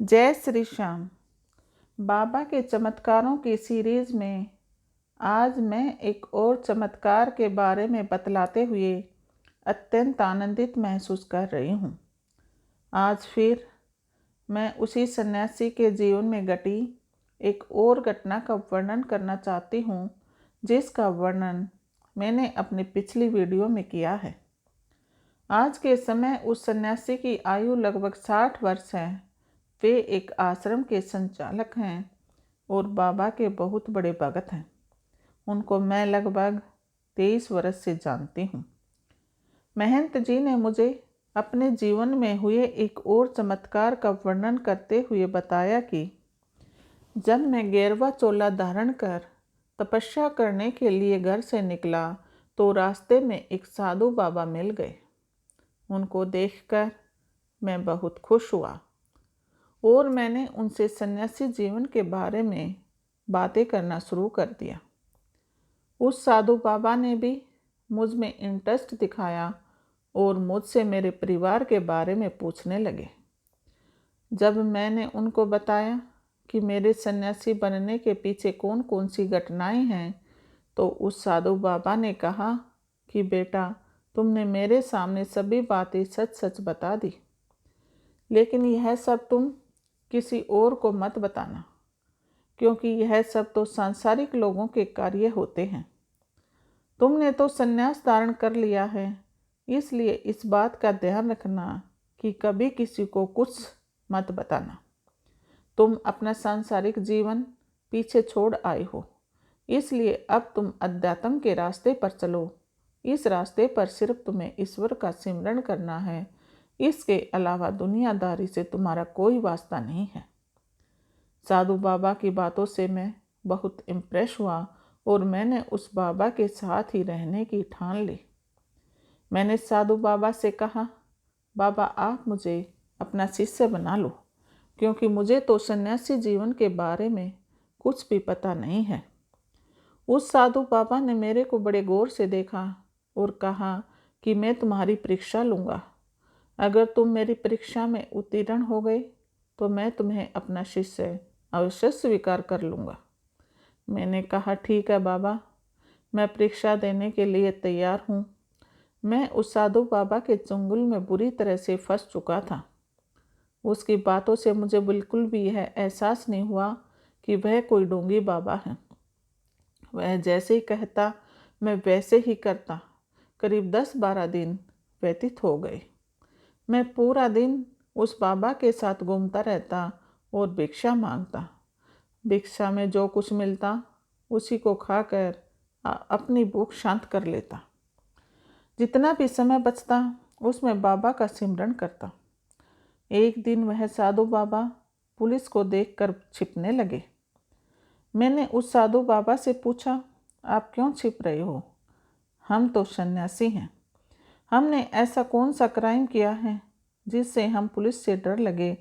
जय श्री श्याम। बाबा के चमत्कारों की सीरीज़ में आज मैं एक और चमत्कार के बारे में बतलाते हुए अत्यंत आनंदित महसूस कर रही हूँ। आज फिर मैं उसी सन्यासी के जीवन में घटी एक और घटना का वर्णन करना चाहती हूँ, जिसका वर्णन मैंने अपनी पिछली वीडियो में किया है। आज के समय उस सन्यासी की आयु लगभग 60 वर्ष है। वे एक आश्रम के संचालक हैं और बाबा के बहुत बड़े भगत हैं। उनको मैं लगभग 23 वर्ष से जानती हूँ। महंत जी ने मुझे अपने जीवन में हुए एक और चमत्कार का वर्णन करते हुए बताया कि जब मैं गेरवा चोला धारण कर तपस्या करने के लिए घर से निकला तो रास्ते में एक साधु बाबा मिल गए। उनको देखकर मैं बहुत खुश हुआ और मैंने उनसे सन्यासी जीवन के बारे में बातें करना शुरू कर दिया। उस साधु बाबा ने भी मुझ में इंटरेस्ट दिखाया और मुझसे मेरे परिवार के बारे में पूछने लगे। जब मैंने उनको बताया कि मेरे सन्यासी बनने के पीछे कौन कौन सी घटनाएं हैं, तो उस साधु बाबा ने कहा कि बेटा, तुमने मेरे सामने सभी बातें सच सच बता दी, लेकिन यह सब तुम किसी और को मत बताना, क्योंकि यह सब तो सांसारिक लोगों के कार्य होते हैं। तुमने तो संन्यास धारण कर लिया है, इसलिए इस बात का ध्यान रखना कि कभी किसी को कुछ मत बताना। तुम अपना सांसारिक जीवन पीछे छोड़ आए हो, इसलिए अब तुम अध्यात्म के रास्ते पर चलो। इस रास्ते पर सिर्फ तुम्हें ईश्वर का सिमरन करना है, इसके अलावा दुनियादारी से तुम्हारा कोई वास्ता नहीं है। साधु बाबा की बातों से मैं बहुत इम्प्रेस हुआ और मैंने उस बाबा के साथ ही रहने की ठान ली। मैंने साधु बाबा से कहा, बाबा आप मुझे अपना शिष्य बना लो, क्योंकि मुझे तो सन्यासी जीवन के बारे में कुछ भी पता नहीं है। उस साधु बाबा ने मेरे को बड़े गौर से देखा और कहा कि मैं तुम्हारी परीक्षा लूँगा। अगर तुम मेरी परीक्षा में उत्तीर्ण हो गए तो मैं तुम्हें अपना शिष्य अवश्य स्वीकार कर लूँगा। मैंने कहा ठीक है बाबा, मैं परीक्षा देने के लिए तैयार हूँ। मैं उस साधु बाबा के चुंगल में बुरी तरह से फंस चुका था। उसकी बातों से मुझे बिल्कुल भी यह एहसास नहीं हुआ कि वह कोई ढोंगी बाबा है। वह जैसे ही कहता मैं वैसे ही करता। करीब 10-12 दिन व्यतीत हो गए। मैं पूरा दिन उस बाबा के साथ घूमता रहता और भिक्षा मांगता। भिक्षा में जो कुछ मिलता उसी को खाकर अपनी भूख शांत कर लेता। जितना भी समय बचता उसमें बाबा का सिमरन करता। एक दिन वह साधु बाबा पुलिस को देखकर छिपने लगे। मैंने उस साधु बाबा से पूछा, आप क्यों छिप रहे हो? हम तो सन्यासी हैं। हमने ऐसा कौन सा क्राइम किया है जिससे हम पुलिस से डर लगे,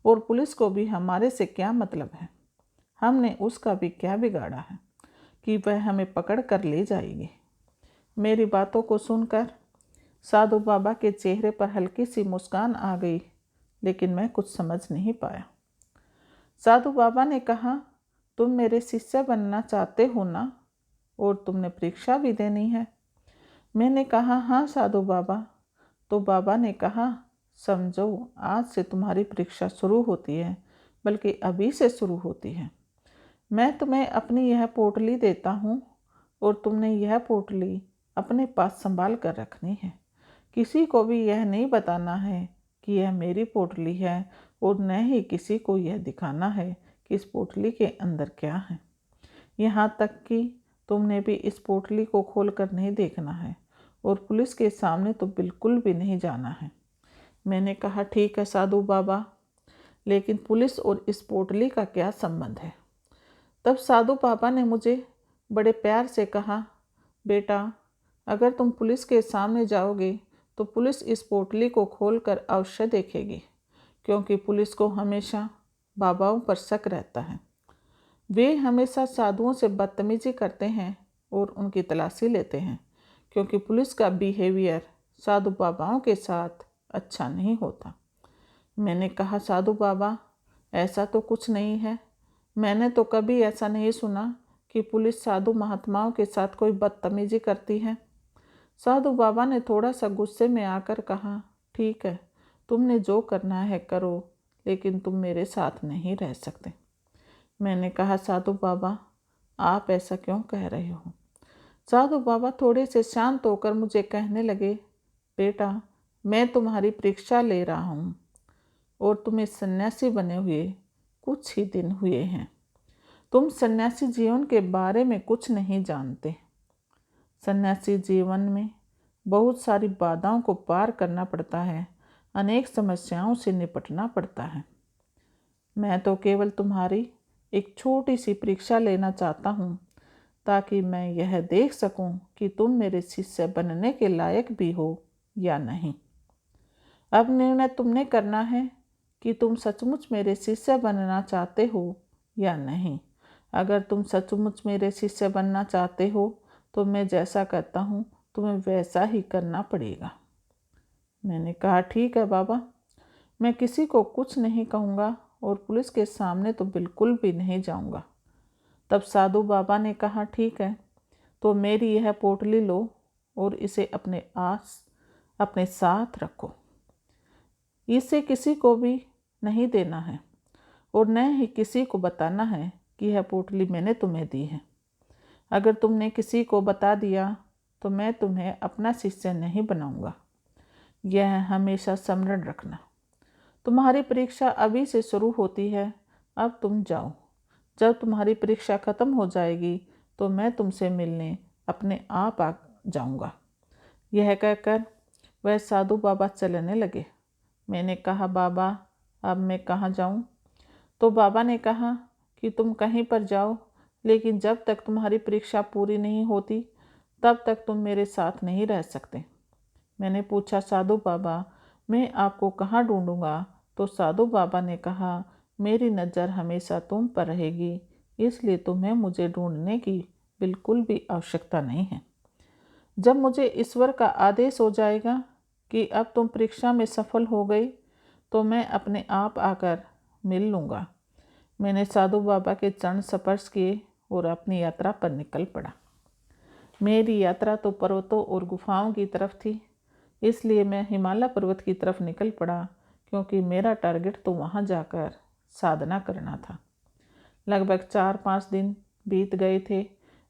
और पुलिस को भी हमारे से क्या मतलब है? हमने उसका भी क्या बिगाड़ा है कि वह हमें पकड़ कर ले जाएगी? मेरी बातों को सुनकर साधु बाबा के चेहरे पर हल्की सी मुस्कान आ गई, लेकिन मैं कुछ समझ नहीं पाया। साधु बाबा ने कहा, तुम मेरे शिष्य बनना चाहते हो ना, और तुमने परीक्षा भी देनी है? मैंने कहा हाँ साधु बाबा। तो बाबा ने कहा, समझो आज से तुम्हारी परीक्षा शुरू होती है, बल्कि अभी से शुरू होती है। मैं तुम्हें अपनी यह पोटली देता हूँ और तुमने यह पोटली अपने पास संभाल कर रखनी है। किसी को भी यह नहीं बताना है कि यह मेरी पोटली है, और न ही किसी को यह दिखाना है कि इस पोटली के अंदर क्या है। यहाँ तक कि तुमने भी इस पोटली को खोलकर नहीं देखना है, और पुलिस के सामने तो बिल्कुल भी नहीं जाना है। मैंने कहा ठीक है साधु बाबा, लेकिन पुलिस और इस पोटली का क्या संबंध है? तब साधु बाबा ने मुझे बड़े प्यार से कहा, बेटा अगर तुम पुलिस के सामने जाओगे तो पुलिस इस पोटली को खोलकर अवश्य देखेगी, क्योंकि पुलिस को हमेशा बाबाओं पर शक रहता है। वे हमेशा साधुओं से बदतमीजी करते हैं और उनकी तलाशी लेते हैं, क्योंकि पुलिस का बिहेवियर साधु बाबाओं के साथ अच्छा नहीं होता। मैंने कहा साधु बाबा, ऐसा तो कुछ नहीं है। मैंने तो कभी ऐसा नहीं सुना कि पुलिस साधु महात्माओं के साथ कोई बदतमीजी करती है। साधु बाबा ने थोड़ा सा गुस्से में आकर कहा, ठीक है, तुमने जो करना है करो, लेकिन तुम मेरे साथ नहीं रह सकते। मैंने कहा, साधु बाबा आप ऐसा क्यों कह रहे हो? साधु बाबा थोड़े से शांत होकर मुझे कहने लगे, बेटा मैं तुम्हारी परीक्षा ले रहा हूँ और तुम्हें सन्यासी बने हुए कुछ ही दिन हुए हैं। तुम सन्यासी जीवन के बारे में कुछ नहीं जानते। सन्यासी जीवन में बहुत सारी बाधाओं को पार करना पड़ता है, अनेक समस्याओं से निपटना पड़ता है। मैं तो केवल तुम्हारी एक छोटी सी परीक्षा लेना चाहता हूँ, ताकि मैं यह देख सकूं कि तुम मेरे शिष्य बनने के लायक भी हो या नहीं। अब निर्णय तुमने करना है कि तुम सचमुच मेरे शिष्य बनना चाहते हो या नहीं। अगर तुम सचमुच मेरे शिष्य बनना चाहते हो तो मैं जैसा कहता हूँ तुम्हें वैसा ही करना पड़ेगा। मैंने कहा, ठीक है बाबा, मैं किसी को कुछ नहीं कहूँगा और पुलिस के सामने तो बिल्कुल भी नहीं जाऊँगा। तब साधु बाबा ने कहा, ठीक है, तो मेरी यह पोटली लो और इसे अपने साथ रखो। इसे किसी को भी नहीं देना है और न ही किसी को बताना है कि यह पोटली मैंने तुम्हें दी है। अगर तुमने किसी को बता दिया तो मैं तुम्हें अपना शिष्य नहीं बनाऊंगा। यह हमेशा स्मरण रखना। तुम्हारी परीक्षा अभी से शुरू होती है, अब तुम जाओ। जब तुम्हारी परीक्षा खत्म हो जाएगी तो मैं तुमसे मिलने अपने आप आ जाऊंगा। यह कहकर वह साधु बाबा चलने लगे। मैंने कहा, बाबा अब मैं कहाँ जाऊं? तो बाबा ने कहा कि तुम कहीं पर जाओ, लेकिन जब तक तुम्हारी परीक्षा पूरी नहीं होती तब तक तुम मेरे साथ नहीं रह सकते। मैंने पूछा, साधु बाबा मैं आपको कहाँ ढूंढूंगा? तो साधु बाबा ने कहा, मेरी नज़र हमेशा तुम पर रहेगी, इसलिए तुम्हें मुझे ढूंढने की बिल्कुल भी आवश्यकता नहीं है। जब मुझे ईश्वर का आदेश हो जाएगा कि अब तुम परीक्षा में सफल हो गई तो मैं अपने आप आकर मिल लूँगा। मैंने साधु बाबा के चरण स्पर्श किए और अपनी यात्रा पर निकल पड़ा। मेरी यात्रा तो पर्वतों और गुफाओं की तरफ थी, इसलिए मैं हिमालय पर्वत की तरफ निकल पड़ा, क्योंकि मेरा टारगेट तो वहाँ जाकर साधना करना था। लगभग 4-5 दिन बीत गए थे।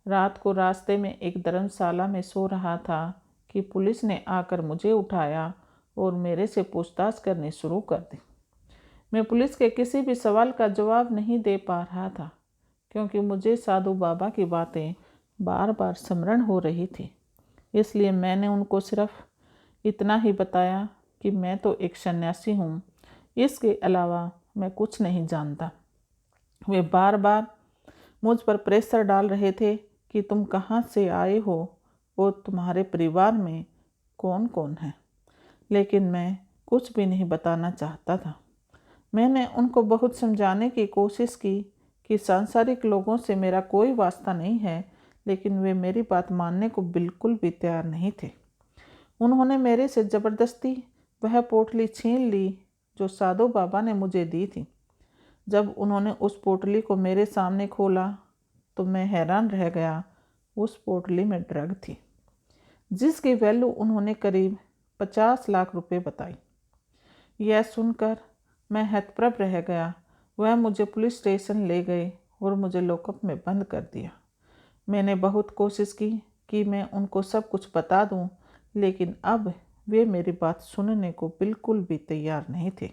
रात को रास्ते में एक धर्मशाला में सो रहा था कि पुलिस ने आकर मुझे उठाया और मेरे से पूछताछ करनी शुरू कर दी। मैं पुलिस के किसी भी सवाल का जवाब नहीं दे पा रहा था, क्योंकि मुझे साधु बाबा की बातें बार बार स्मरण हो रही थी। इसलिए मैंने उनको सिर्फ इतना ही बताया कि मैं तो एक सन्यासी हूँ, इसके अलावा मैं कुछ नहीं जानता। वे बार बार मुझ पर प्रेशर डाल रहे थे कि तुम कहाँ से आए हो और तुम्हारे परिवार में कौन कौन है, लेकिन मैं कुछ भी नहीं बताना चाहता था। मैंने उनको बहुत समझाने की कोशिश की कि सांसारिक लोगों से मेरा कोई वास्ता नहीं है, लेकिन वे मेरी बात मानने को बिल्कुल भी तैयार नहीं थे। उन्होंने मेरे से ज़बरदस्ती वह पोटली छीन ली जो साधु बाबा ने मुझे दी थी। जब उन्होंने उस पोटली को मेरे सामने खोला तो मैं हैरान रह गया। उस पोटली में ड्रग थी, जिसकी वैल्यू उन्होंने करीब 50 लाख रुपए बताई। यह सुनकर मैं हतप्रभ रह गया। वह मुझे पुलिस स्टेशन ले गए और मुझे लॉकअप में बंद कर दिया। मैंने बहुत कोशिश की कि मैं उनको सब कुछ बता दूं, लेकिन अब वे मेरी बात सुनने को बिल्कुल भी तैयार नहीं थे।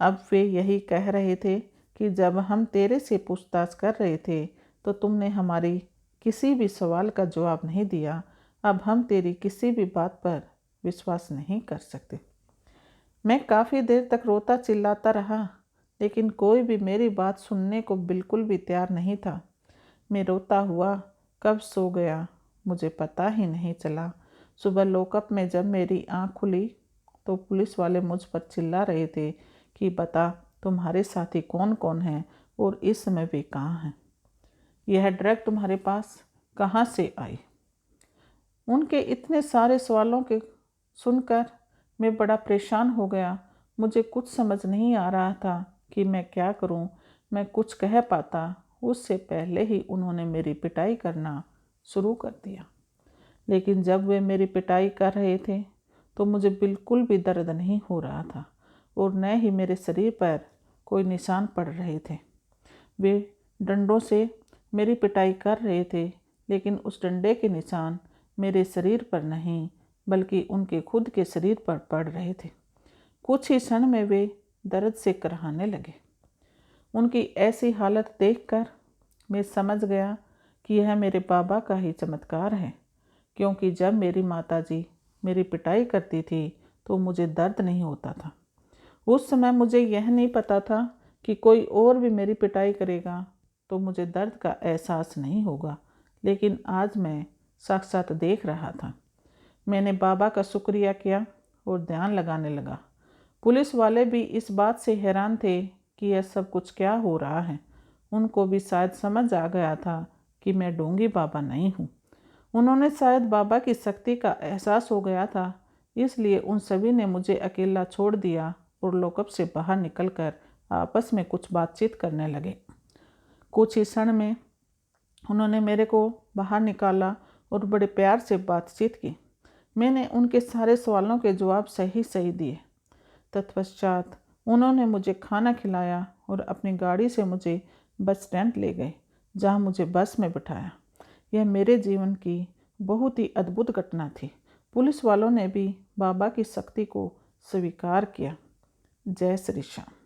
अब वे यही कह रहे थे कि जब हम तेरे से पूछताछ कर रहे थे तो तुमने हमारी किसी भी सवाल का जवाब नहीं दिया। अब हम तेरी किसी भी बात पर विश्वास नहीं कर सकते। मैं काफ़ी देर तक रोता चिल्लाता रहा, लेकिन कोई भी मेरी बात सुनने को बिल्कुल भी तैयार नहीं था। मैं रोता हुआ कब सो गया मुझे पता ही नहीं चला। सुबह लॉकअप में जब मेरी आँख खुली तो पुलिस वाले मुझ पर चिल्ला रहे थे कि बता तुम्हारे साथी कौन कौन हैं और इस समय वे कहाँ हैं। यह ड्रग तुम्हारे पास कहाँ से आई? उनके इतने सारे सवालों के सुनकर मैं बड़ा परेशान हो गया। मुझे कुछ समझ नहीं आ रहा था कि मैं क्या करूं। मैं कुछ कह पाता उससे पहले ही उन्होंने मेरी पिटाई करना शुरू कर दिया। लेकिन जब वे मेरी पिटाई कर रहे थे तो मुझे बिल्कुल भी दर्द नहीं हो रहा था और न ही मेरे शरीर पर कोई निशान पड़ रहे थे। वे डंडों से मेरी पिटाई कर रहे थे, लेकिन उस डंडे के निशान मेरे शरीर पर नहीं बल्कि उनके खुद के शरीर पर पड़ रहे थे। कुछ ही क्षण में वे दर्द से कराहने लगे। उनकी ऐसी हालत देखकर मैं समझ गया कि यह मेरे बाबा का ही चमत्कार है, क्योंकि जब मेरी माताजी मेरी पिटाई करती थी तो मुझे दर्द नहीं होता था। उस समय मुझे यह नहीं पता था कि कोई और भी मेरी पिटाई करेगा तो मुझे दर्द का एहसास नहीं होगा, लेकिन आज मैं साक्षात देख रहा था। मैंने बाबा का शुक्रिया किया और ध्यान लगाने लगा। पुलिस वाले भी इस बात से हैरान थे कि यह सब कुछ क्या हो रहा है। उनको भी शायद समझ आ गया था कि मैं ढोंगी बाबा नहीं हूँ। उन्होंने शायद बाबा की शक्ति का एहसास हो गया था, इसलिए उन सभी ने मुझे अकेला छोड़ दिया और लॉकअप से बाहर निकलकर आपस में कुछ बातचीत करने लगे। कुछ ही क्षण में उन्होंने मेरे को बाहर निकाला और बड़े प्यार से बातचीत की। मैंने उनके सारे सवालों के जवाब सही सही दिए। तत्पश्चात उन्होंने मुझे खाना खिलाया और अपनी गाड़ी से मुझे बस स्टैंड ले गए, जहां मुझे बस में बिठाया। यह मेरे जीवन की बहुत ही अद्भुत घटना थी। पुलिस वालों ने भी बाबा की शक्ति को स्वीकार किया। जय श्री श्याम।